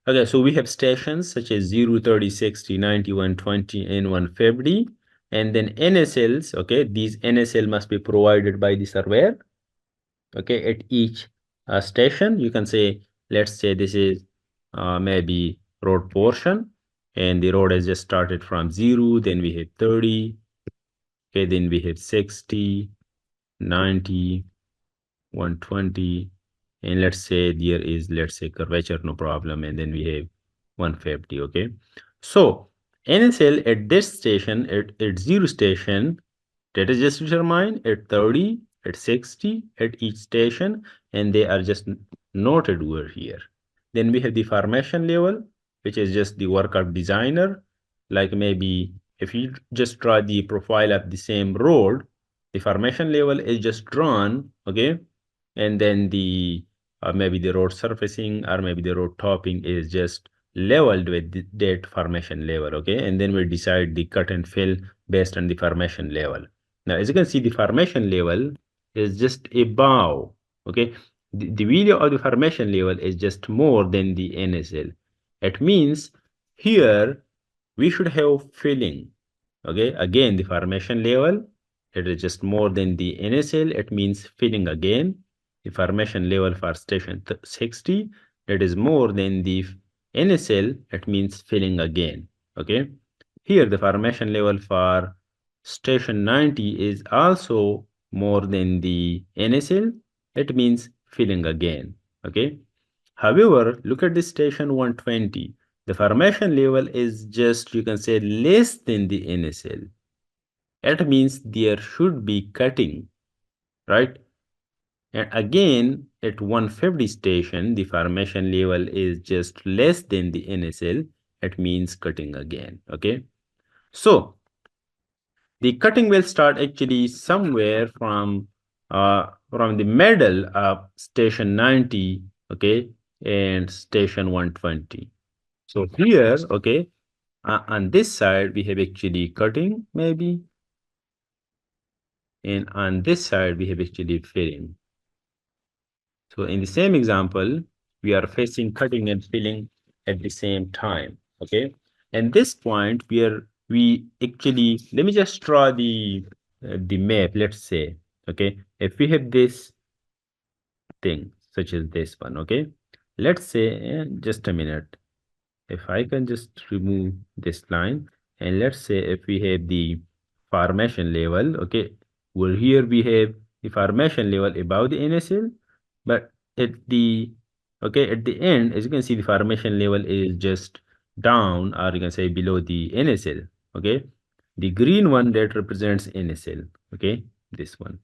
Okay, so we have stations such as 0, 30, 60, 90, 120, and 150. And then NSLs, okay, these NSL must be provided by the surveyor, okay, at each station. You can say, let's say this is maybe road portion, and the road has just started from 0, then we have 30, okay, then we have 60, 90, 120, and let's say there is, let's say, curvature, no problem, and then we have 150. Okay, so NSL at this station, at 0 station, that is just determined at 30, at 60 at each station, and they are just noted over here. Then we have the formation level, which is just the work of designer. Like maybe if you just draw the profile of the same road, the formation level is just drawn, okay, and then the maybe the road surfacing or maybe the road topping is just leveled with that formation level, okay, and then we decide the cut and fill based on the formation level. Now, as you can see, the formation level is just above, okay. The value of the formation level is just more than the NSL. It means here we should have filling, okay. Again, the formation level, it is just more than the NSL. It means filling again. The formation level for station 60, it is more than the NSL. It means filling again, okay. Here, the formation level for station 90 is also more than the NSL. It means filling again, okay. However, look at the station 120. The formation level is just, you can say, less than the NSL. It means there should be cutting, right? And again, at 150 station, the formation level is just less than the NSL. It means cutting again, okay? So, the cutting will start actually somewhere from the middle of station 90, okay, and station 120. So here, okay, on this side we have actually cutting maybe, and on this side we have actually filling. So in the same example, we are facing cutting and filling at the same time, okay? And this point where we actually, let me just draw the map, let's say, okay? If we have this thing, such as this one, okay? Let's say, just a minute. If I can just remove this line, and let's say if we have the formation level, okay, well, here we have the formation level above the NSL, but at the, okay, at the end, as you can see, the formation level is just down, or you can say below the NSL, okay. The green one that represents NSL, okay, this one,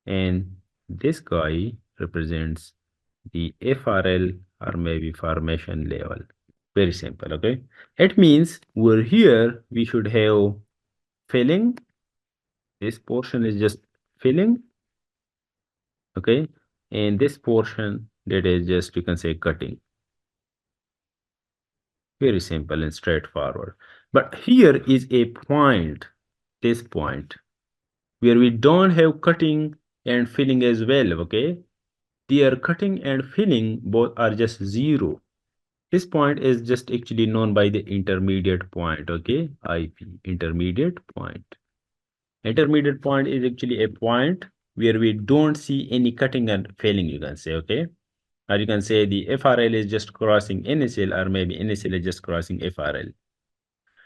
and this guy represents the FRL or maybe formation level. Very simple, okay? It means we're here, we should have filling. This portion is just filling, okay? And this portion that is just, you can say, cutting. Very simple and straightforward. But here is a point, this point, where we don't have cutting and filling as well, okay? Their cutting and filling both are just 0. This point is just actually known by the intermediate point, okay? IP, intermediate point. Intermediate point is actually a point where we don't see any cutting and filling, you can say, okay? Or you can say the FRL is just crossing NSL, or maybe NSL is just crossing FRL.